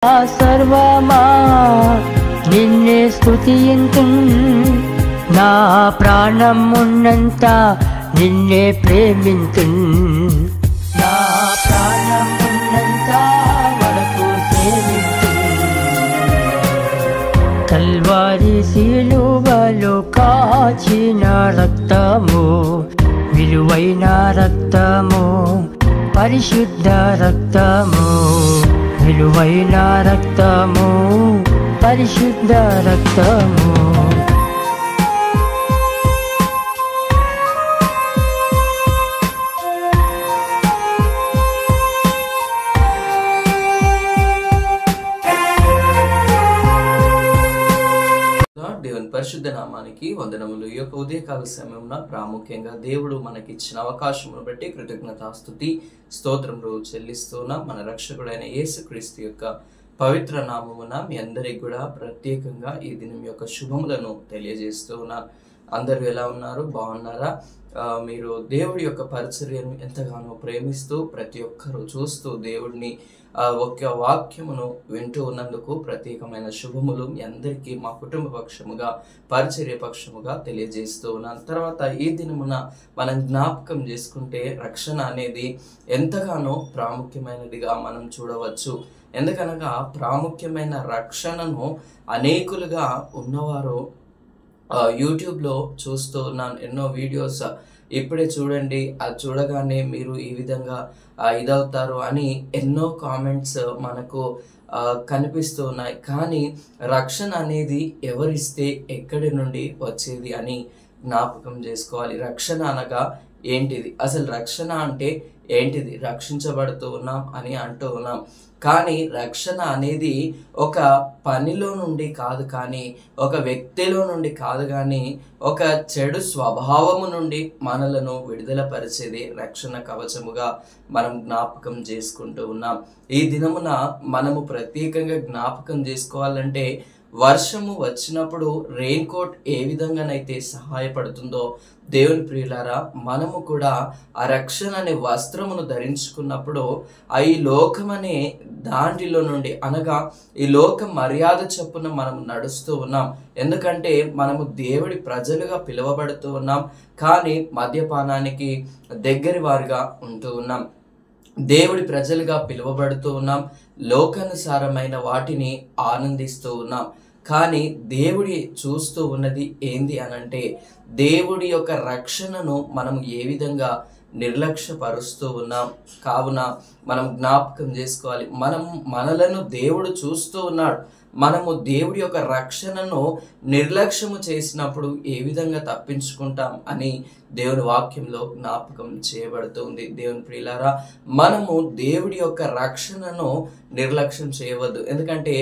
సర్వమా నిన్నే స్తుతింతుం, నా ప్రాణం ఉన్నంత నిన్నే ప్రేమింతుం, నా ప్రాణం ఉన్నంత వరకు సేవింతుం. కల్వారి శిలువలో కాచిన రక్తము, విలువైన రక్తము, పరిశుద్ధ రక్తము, విలువైన రక్తము, పరిశుద్ధ రక్తము. దేవుని పరిశుద్ధ నామానికి వందనములు. ఈ యొక్క ఉదయకాల సమయంలో ప్రాముఖ్యంగా దేవుడు మనకిచ్చిన అవకాశమును బట్టి కృతజ్ఞతాస్తుతి స్తోత్రములు చెల్లిస్తున్నాం. మన రక్షకుడైన యేసుక్రీస్తు యొక్క పవిత్ర నామమున మీ అందరికి కూడా ప్రత్యేకంగా ఈ దినం యొక్క శుభములను తెలియజేస్తూ ఉన్నాను. అందరూ ఎలా ఉన్నారు? బాగున్నారా? మీరు దేవుడి యొక్క పరిచర్యను ఎంతగానో ప్రేమిస్తూ ప్రతి ఒక్కరూ చూస్తూ దేవుడిని ఒక వాక్యమును వింటూ ఉన్నందుకు ప్రత్యేకమైన శుభములు మీ అందరికీ మా కుటుంబ పక్షముగా పరిచర్య పక్షముగా తెలియజేస్తూ ఉన్నాను. తర్వాత ఈ దినమున మనం జ్ఞాపకం చేసుకుంటే రక్షణ అనేది ఎంతగానో ప్రాముఖ్యమైనదిగా మనం చూడవచ్చు. ఎందుకనగా ప్రాముఖ్యమైన రక్షణను అనేకులుగా ఉన్నవారు యూట్యూబ్లో చూస్తూ ఉన్నాను. ఎన్నో వీడియోస్ ఇప్పుడే చూడండి, అది చూడగానే మీరు ఈ విధంగా ఇదవుతారు అని ఎన్నో కామెంట్స్ మనకు కనిపిస్తూ ఉన్నాయి. కానీ రక్షణ అనేది ఎవరిస్తే ఎక్కడి నుండి వచ్చేది అని జ్ఞాపకం చేసుకోవాలి. రక్షణ అనగా ఏంటిది? అసలు రక్షణ అంటే ఏంటిది? రక్షించబడుతూ ఉన్నాం అని అంటూ ఉన్నాం. కానీ రక్షణ అనేది ఒక పనిలో నుండి కాదు, కానీ ఒక వ్యక్తిలో నుండి కాదు, కానీ ఒక చెడు స్వభావము నుండి మనలను విడుదల పరిచేది రక్షణ కవచముగా మనం జ్ఞాపకం చేసుకుంటూ ఉన్నాం. ఈ దినమున మనము ప్రత్యేకంగా జ్ఞాపకం చేసుకోవాలంటే వర్షము వచ్చినప్పుడు రెయిన్ కోట్ ఏ విధంగానైతే సహాయపడుతుందో దేవుని ప్రియులారా, మనము కూడా ఆ రక్షణ అనే వస్త్రమును ధరించుకున్నప్పుడు ఈ లోకమనే దాంట్లో నుండి, అనగా ఈ లోక మర్యాద చొప్పున మనం నడుస్తూ ఉన్నాం. ఎందుకంటే మనము దేవుడి ప్రజలుగా పిలువబడుతూ ఉన్నాం, కానీ మద్యపానానికి దగ్గరి వారుగా ఉంటూ ఉన్నాం. దేవుడి ప్రజలుగా పిలువబడుతూ ఉన్నాం, లోకానుసారమైన వాటిని ఆనందిస్తూ ఉన్నాం. కానీ దేవుడి చూస్తూ ఉన్నది ఏంది అనంటే, దేవుడి యొక్క రక్షణను మనం ఏ విధంగా నిర్లక్ష్యపరుస్తూ ఉన్నాం. కావున మనం జ్ఞాపకం చేసుకోవాలి, మనలను దేవుడు చూస్తూ ఉన్నాడు. మనము దేవుడి యొక్క రక్షణను నిర్లక్ష్యము చేసినప్పుడు ఏ విధంగా తప్పించుకుంటాం అని దేవుని వాక్యంలో జ్ఞాపకం చేయబడుతుంది. దేవుని ప్రియులారా, మనము దేవుడి యొక్క రక్షణను నిర్లక్ష్యం చేయవద్దు. ఎందుకంటే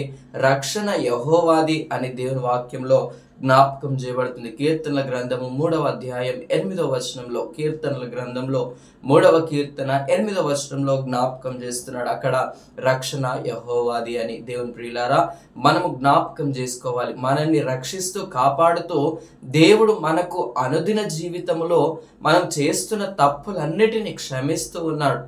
రక్షణ యెహోవాది అని దేవుని వాక్యంలో జ్ఞాపకం చేయబడుతుంది. కీర్తనల గ్రంథము 3వ అధ్యాయం 8వ వచనంలో, కీర్తనల గ్రంథంలో 3వ కీర్తన 8వ వచనంలో జ్ఞాపకం చేస్తున్నాడు. అక్కడ రక్షణ యెహోవాది అని. దేవుని ప్రియులారా, మనము జ్ఞాపకం చేసుకోవాలి, మనల్ని రక్షిస్తూ కాపాడుతూ దేవుడు మనకు అనుదిన జీవితంలో మనం చేస్తున్న తప్పులన్నిటినీ క్షమిస్తూ ఉన్నాడు.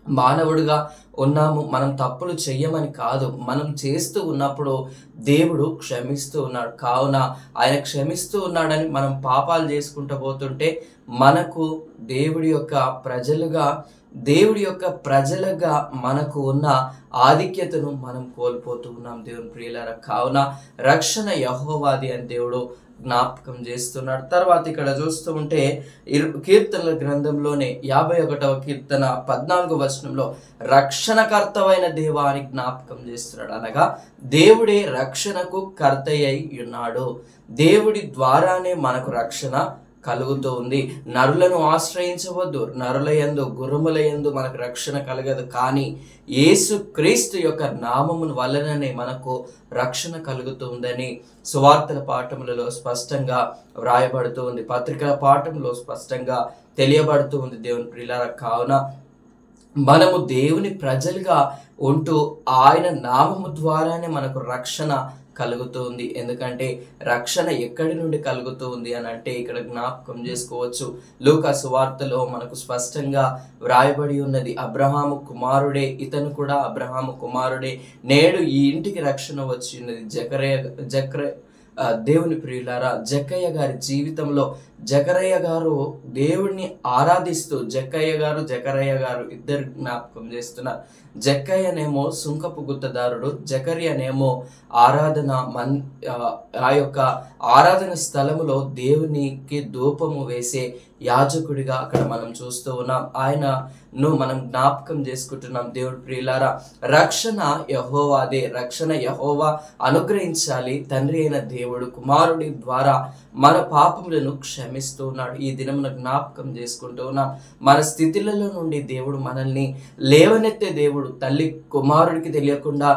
మానవుడిగా ఉన్నాము, మనం తప్పులు చెయ్యమని కాదు, మనం చేస్తూ ఉన్నప్పుడు దేవుడు క్షమిస్తూ ఉన్నాడు. కావున ఆయన క్షమిస్తూ ఉన్నాడని మనం పాపాలు చేసుకుంటూ పోతుంటే మనకు దేవుడి యొక్క ప్రజలుగా మనకు ఉన్న ఆధిక్యతను మనం కోల్పోతూ ఉన్నాం. దేవుని ప్రియులారా, కావున రక్షణ యెహోవాది అని దేవుడు జ్ఞాపకం చేస్తున్నాడు. తర్వాత ఇక్కడ చూస్తూ ఉంటే కీర్తనల గ్రంథంలోనే 51వ కీర్తన 14వ వచనంలో రక్షణకర్తవైన దేవా అని జ్ఞాపకం చేస్తున్నాడు. అనగా దేవుడే రక్షణకు కర్త అయి ఉన్నాడు. దేవుడి ద్వారానే మనకు రక్షణ కలుగుతూ ఉంది. నరులను ఆశ్రయించవద్దు, నరుల యందు గుర్రముల యందు మనకు రక్షణ కలగదు. కానీ యేసు క్రీస్తు యొక్క నామమును వలననే మనకు రక్షణ కలుగుతూ ఉందని సువార్తల పాఠములలో స్పష్టంగా వ్రాయబడుతూ ఉంది, పత్రికల పాఠంలో స్పష్టంగా తెలియబడుతూ ఉంది. దేవుని ప్రియులారా, కావున మనము దేవుని ప్రజలుగా ఉంటూ ఆయన నామము ద్వారానే మనకు రక్షణ కలుగుతుంది. ఎందుకంటే రక్షణ ఎక్కడి నుండి కలుగుతుంది అని అంటే ఇక్కడ జ్ఞాపకం చేసుకోవచ్చు. లూకా సువార్తలో మనకు స్పష్టంగా వ్రాయబడి ఉన్నది, అబ్రహాము కుమారుడే, ఇతను కూడా అబ్రహాము కుమారుడే, నేడు ఈ ఇంటికి రక్షణ వచ్చి ఉన్నది. దేవుని ప్రియులారా, జక్కయ్య గారి జీవితంలో జకరయ్య గారు దేవుడిని ఆరాధిస్తూ జకరయ్య గారు ఇద్దరు జ్ఞాపకం చేస్తున్నారు. జక్కయ్యనేమో సుంకపు గుత్తదారుడు, జకర్యనేమో ఆ యొక్క ఆరాధన స్థలములో దేవునికి ధూపము వేసే యాజకుడిగా అక్కడ మనం చూస్తూ ఉన్నాం. ఆయనను మనం జ్ఞాపకం చేసుకుంటున్నాం. దేవుడి ప్రియులారా, రక్షణ యెహోవాదే, రక్షణ యెహోవా అనుగ్రహించాలి. తండ్రి అయిన దేవుడు కుమారుడి ద్వారా మన పాపములను క్షమిస్తూ ఉన్నాడు. ఈ దినమున జ్ఞాపకం చేసుకుంటూ ఉన్నాం. మన స్థితిలలో నుండి దేవుడు మనల్ని లేవనెత్తే దేవుడు. తల్లి కుమారుడికి తెలియకుండా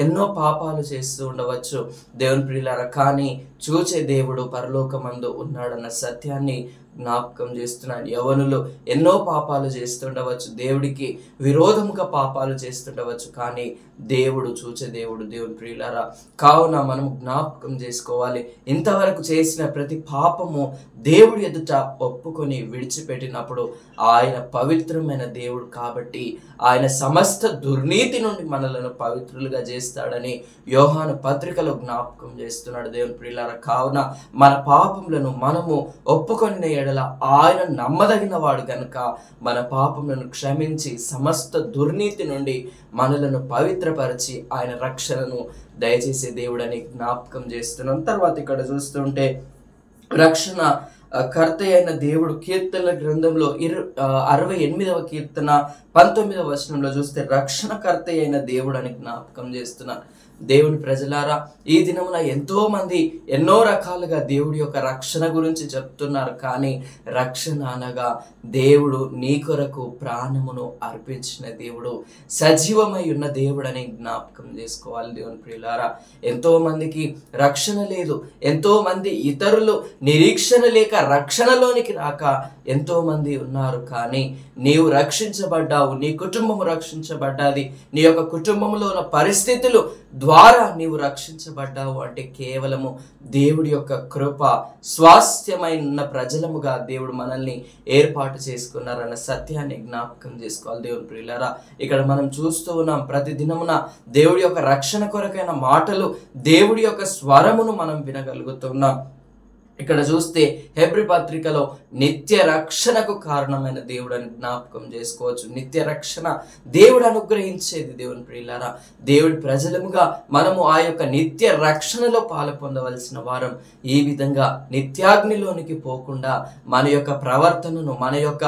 ఎన్నో పాపాలు చేస్తూ ఉండవచ్చు దేవుని ప్రియులారా, కానీ చూచే దేవుడు పరలోకమందు ఉన్నాడన్న సత్యాన్ని జ్ఞాపకం చేస్తున్నాడు. యవనులు ఎన్నో పాపాలు చేస్తుండవచ్చు, దేవుడికి విరోధముగా పాపాలు చేస్తుండవచ్చు, కానీ దేవుడు చూచే దేవుడు దేవుని ప్రియులారా. కావున మనం జ్ఞాపకం చేసుకోవాలి, ఇంతవరకు చేసిన ప్రతి పాపము దేవుడి ఎదుట ఒప్పుకొని విడిచిపెట్టినప్పుడు ఆయన పవిత్రమైన దేవుడు కాబట్టి ఆయన సమస్త దుర్నీతి నుండి మనలను పవిత్రులుగా చేస్తాడని యోహాను పత్రికలో జ్ఞాపకం చేస్తున్నాడు దేవుని ప్రియులారా. కావున మన పాపములను మనము ఒప్పుకొని ఎడల ఆయన నమ్మదగిన వాడు గనుక మన పాపములను క్షమించి సమస్త దుర్నీతి నుండి మనలను పవిత్రపరిచి ఆయన రక్షణను దయచేసే దేవుడని జ్ఞాపకం చేస్తున్నాం. తర్వాత ఇక్కడ చూస్తుంటే రక్షణ కర్త అయిన దేవుడు కీర్తనల గ్రంథంలో 68వ కీర్తన 19వ వచనంలో చూస్తే రక్షణ కర్త అయిన దేవుడు అని జ్ఞాపకం చేస్తున్నారు. దేవుని ప్రజలారా, ఈ దినమున ఎంతో మంది ఎన్నో రకాలుగా దేవుడి యొక్క రక్షణ గురించి చెప్తున్నారు, కానీ రక్షణ అనగా దేవుడు నీ కొరకు ప్రాణమును అర్పించిన దేవుడు, సజీవమై ఉన్న దేవుడు అని జ్ఞాపకం చేసుకోవాలి దేవుని ప్రియులారా. ఎంతో మందికి రక్షణ లేదు, ఎంతో మంది ఇతరులు నిరీక్షణ లేక రక్షణలోనికి రాక ఎంతో మంది ఉన్నారు, కానీ నీవు రక్షించబడ్డావు, నీ కుటుంబము రక్షించబడ్డాది, నీ యొక్క కుటుంబంలో ఉన్న పరిస్థితులు ద్వారా నీవు రక్షించబడ్డావు అంటే కేవలము దేవుడి యొక్క కృప. స్వాస్థ్యమైన ప్రజలముగా దేవుడు మనల్ని ఏర్పాటు చేసుకున్నారన్న సత్యాన్ని జ్ఞాపకం చేసుకోవాలి దేవుని ప్రియులారా. ఇక్కడ మనం చూస్తూ ఉన్నాం, ప్రతి దినమున దేవుడి యొక్క రక్షణ కొరకైన మాటలు, దేవుడి యొక్క స్వరమును మనం వినగలుగుతున్నాం. ఇక్కడ చూస్తే హెబ్రీ పత్రికలో నిత్య రక్షణకు కారణమైన దేవుడు అని జ్ఞాపకం చేసుకోవచ్చు. నిత్య రక్షణ దేవుడు అనుగ్రహించేది దేవుని ప్రియులారా. దేవుడి ప్రజలముగా మనము ఆ యొక్క నిత్య రక్షణలో పాలు పొందవలసిన వారం. ఈ విధంగా నిత్యాగ్నిలోనికి పోకుండా మన యొక్క ప్రవర్తనను, మన యొక్క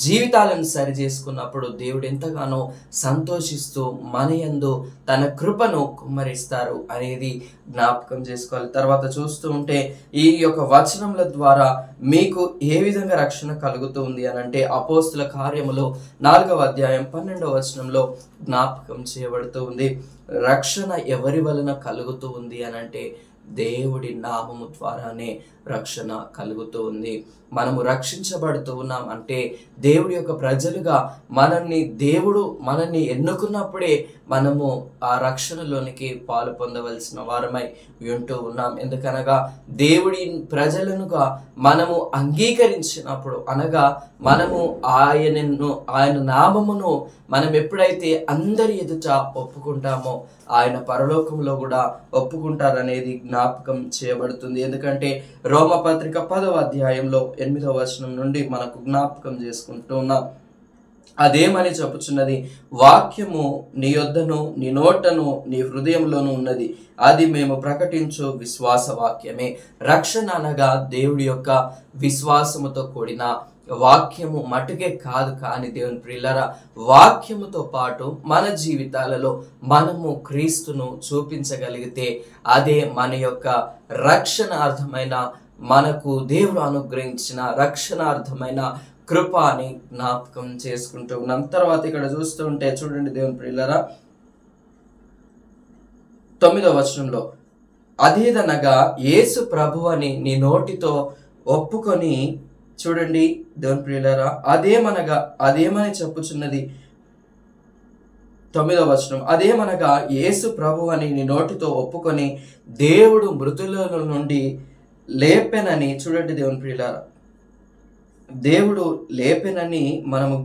జీవితాలను సరి చేసుకున్నప్పుడు దేవుడు ఎంతగానో సంతోషిస్తూ మన యందు తన కృపను కుమ్మరిస్తారు అనేది జ్ఞాపకం చేసుకోవాలి. తర్వాత చూస్తూ ఉంటే ఈ యొక్క వచనముల ద్వారా మీకు ఏ విధంగా రక్షణ కలుగుతుంది అని అంటే అపోస్తుల కార్యములో 4వ అధ్యాయం 12వ వచనంలో జ్ఞాపకం చేయబడుతూ ఉంది. రక్షణ ఎవరి వలన కలుగుతూ ఉంది అని అంటే దేవుడి నామము ద్వారానే రక్షణ కలుగుతూ ఉంది. మనము రక్షించబడుతూ ఉన్నాం అంటే దేవుడి యొక్క ప్రజలుగా మనల్ని ఎన్నుకున్నప్పుడే మనము ఆ రక్షణలోనికి పాలు పొందవలసిన వారమై ఉంటూ ఉన్నాం. ఎందుకనగా దేవుడి ప్రజలనుగా మనము అంగీకరించినప్పుడు, అనగా మనము ఆయన నామమును మనం ఎప్పుడైతే అందరి ఎదుట ఒప్పుకుంటామో ఆయన పరలోకంలో కూడా ఒప్పుకుంటారనేది జ్ఞాపకం చేయబడుతుంది. ఎందుకంటే రోమపత్రిక 10వ అధ్యాయంలో 8వ వచనం నుండి మనకు జ్ఞాపకం చేసుకుంటూ ఉన్నాం. అదేమని చెప్పుచున్నది, వాక్యము నీ యొద్దను, నీ నోటను, నీ హృదయంలోనూ ఉన్నది, అది మేము ప్రకటించు విశ్వాస వాక్యమే. రక్షణ అనగా దేవుడి యొక్క విశ్వాసముతో కూడిన వాక్యము మటుకే కాదు, కానీ దేవుని ప్రియులారా, వాక్యముతో పాటు మన జీవితాలలో మనము క్రీస్తును చూపించగలిగితే అదే మన యొక్క రక్షణార్థమైన, మనకు దేవుడు అనుగ్రహించిన రక్షణార్థమైన కృప అని జ్ఞాపకం చేసుకుంటూ ఉన్నాం. తర్వాత ఇక్కడ చూస్తూ ఉంటే చూడండి దేవుని ప్రియులారా, 9వ వచనంలో, అదేదనగా యేసు ప్రభు అని నీ నోటితో ఒప్పుకొని, చూడండి దేవుని ప్రియులారా, అదేమని చెప్పుచున్నది, 9వ వచనం, అదేమనగా యేసు ప్రభు అని నీ నోటితో ఒప్పుకొని దేవుడు మృతుల నుండి లేపెనని, చూడండి దేవుని ప్రియులారా, దేవుడు లేపెనని మనము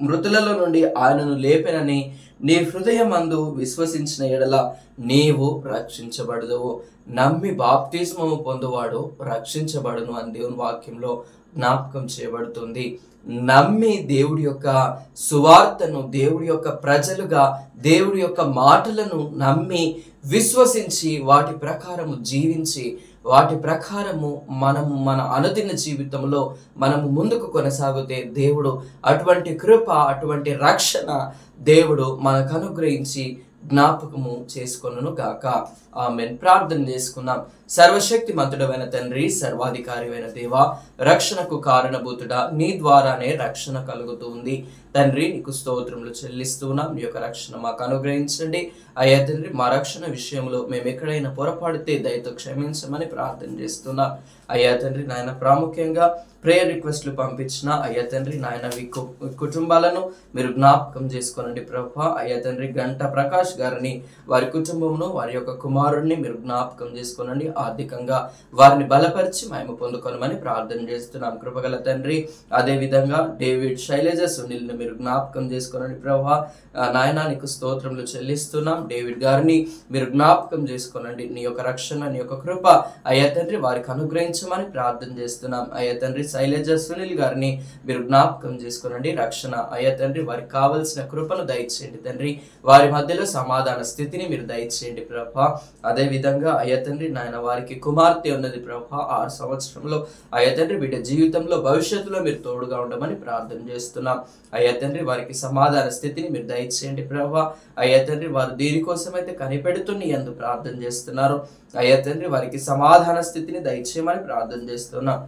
మృతులలో నుండి ఆయనను లేపెనని నీ హృదయమందు విశ్వసించిన ఎడల నీవు రక్షించబడదువు. నమ్మి బాప్తిస్మము పొందువాడు రక్షించబడును అని దేవుని వాక్యంలో జ్ఞాపకం చేయబడుతుంది. నమ్మి దేవుడి యొక్క సువార్తను, దేవుడి యొక్క ప్రజలుగా దేవుడి యొక్క మాటలను నమ్మి విశ్వసించి వాటి ప్రకారము జీవించి వాటి ప్రకారము మనము మన అనుదిన జీవితంలో మనము ముందుకు కొనసాగితే దేవుడు అటువంటి కృప, అటువంటి రక్షణ దేవుడు మనకు అనుగ్రహించి జ్ఞాపకము చేసుకొనును గాక. ఆమేన్. ప్రార్థన చేసుకుందాం. సర్వశక్తిమంతుడైన తండ్రి, సర్వాధికారివైన దేవా, రక్షణకు కారణభూతుడా, నీ ద్వారానే రక్షణ కలుగుతూ ఉంది తండ్రి. నీకు స్తోత్రములు చెల్లిస్తున్నాం. నీ యొక్క రక్షణ మాకు అనుగ్రహించండి అయ్యా తండ్రి. మా రక్షణ విషయంలో మేము ఎక్కడైనా పొరపాడితే దయతో క్షమించమని ప్రార్థన చేస్తున్నాం అయ్యా తండ్రి. నాయన ప్రాముఖ్యంగా ప్రేయర్ రిక్వెస్ట్లు పంపించిన అయ్యా తండ్రి నాయన కుటుంబాలను మీరు జ్ఞాపకం చేసుకోనండి ప్రభా. అయ్యా తండ్రి గంట ప్రకాష్ గారిని, వారి కుటుంబమును, వారి యొక్క కుమారుడిని మీరు జ్ఞాపకం చేసుకోనండి. ఆర్థికంగా వారిని బలపరిచి మేము పొందుకోనమని ప్రార్థన చేస్తున్నాం కృపగల తండ్రి. అదే విధంగా డేవిడ్, శైలజ, సునీల్ని మీరు జ్ఞాపకం చేసుకోనండి ప్రభా. నాయన నీకు స్తోత్రములు చెల్లిస్తున్నాం. డేవిడ్ గారిని మీరు జ్ఞాపకం చేసుకోనండి. నీ యొక్క రక్షణ, నీ యొక్క కృప అయ్యా తండ్రి వారికి అనుగ్రహించమని ప్రార్థన చేస్తున్నాం అయ్యా తండ్రి. శైలజ, సునీల్ గారిని మీరు జ్ఞాపకం చేసుకోనండి. రక్షణ అయ్యా తండ్రి వారికి కావలసిన కృపను దయచేయండి తండ్రి. వారి మధ్యలో సమాధాన స్థితిని మీరు దయచేయండి ప్రభా. అదే విధంగా అయ్యా తండ్రి నాయన వారికి కుమార్తె ఉన్నది ప్రభా. 6 సంవత్సరంలో అయ్యా తండ్రి బిడ్డ జీవితంలో, భవిష్యత్తులో మీరు తోడుగా ఉండమని ప్రార్థన చేస్తున్నాం అయ్యా తండ్రి. వారికి సమాధాన స్థితిని మీరు దయచేయండి ప్రభా. అయ్యా తండ్రి వారు దేనికోసమైతే కనిపెడుతున్న యందు ప్రార్థన చేస్తున్నారు అయ్యా తండ్రి, వారికి సమాధాన స్థితిని దయచేయమని ప్రార్థన చేస్తున్నాం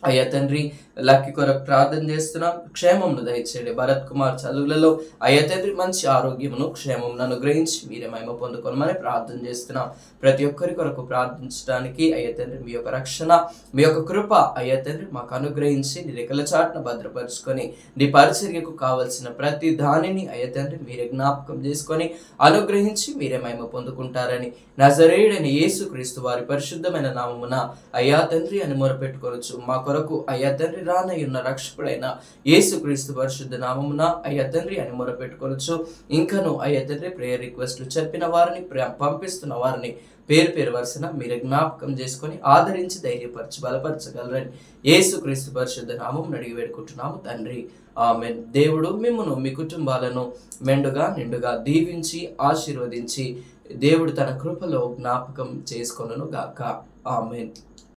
అయ్యా తండ్రి. లక్కీ కొరకు ప్రార్థన చేస్తున్నాం. క్షేమమును దయచేయండి. భరత్ కుమార్ చదువులలో అయ్యా తండ్రి మంచి ఆరోగ్యమును, క్షేమమును అనుగ్రహించి మీరే మహిమ పొందుకోనమని ప్రార్థన చేస్తున్నాం. ప్రతి ఒక్కరి కొరకు ప్రార్థించడానికి అయ్యా తండ్రి మీ యొక్క రక్షణ, మీ యొక్క కృప అయ్యా తండ్రి మాకు అనుగ్రహించి నీ రెక్కల చాటున భద్రపరుచుకొని నీ పరిచర్యకు కావలసిన ప్రతి దానిని అయ్యా తండ్రి మీరే జ్ఞాపకం చేసుకొని అనుగ్రహించి మీరే మహిమ పొందుకుంటారని నజరేయుడైన యేసుక్రీస్తు వారి పరిశుద్ధమైన నామమున అయ్యా తండ్రి అని మొరపెట్టుకొనొచ్చు. మా కొరకు అయ్యా తండ్రి రానయ్యున్న రక్షకుడైన యేసుక్రీస్తు పరిశుద్ధ నామమున అయ్యా తండ్రి అని మొరపెట్టుకొనొచ్చు. ఇంకను అయ్యా తండ్రి ప్రేయర్ రిక్వెస్ట్లు చెప్పిన వారిని, పంపిస్తున్న వారిని పేరు పేరు వరుసన మీరే జ్ఞాపకం చేసుకొని ఆదరించి ధైర్యపరచి బలపరచగలరని యేసుక్రీస్తు పరిశుద్ధ నామం అడిగి వేడుకుంటున్నాము తండ్రి. ఆమేన్. దేవుడు మిమ్మును, మీ కుటుంబాలను మెండుగా నిండుగా దీవించి ఆశీర్వదించి దేవుడు తన కృపలో జ్ఞాపకం చేసుకొనును గాక. ఆమేన్.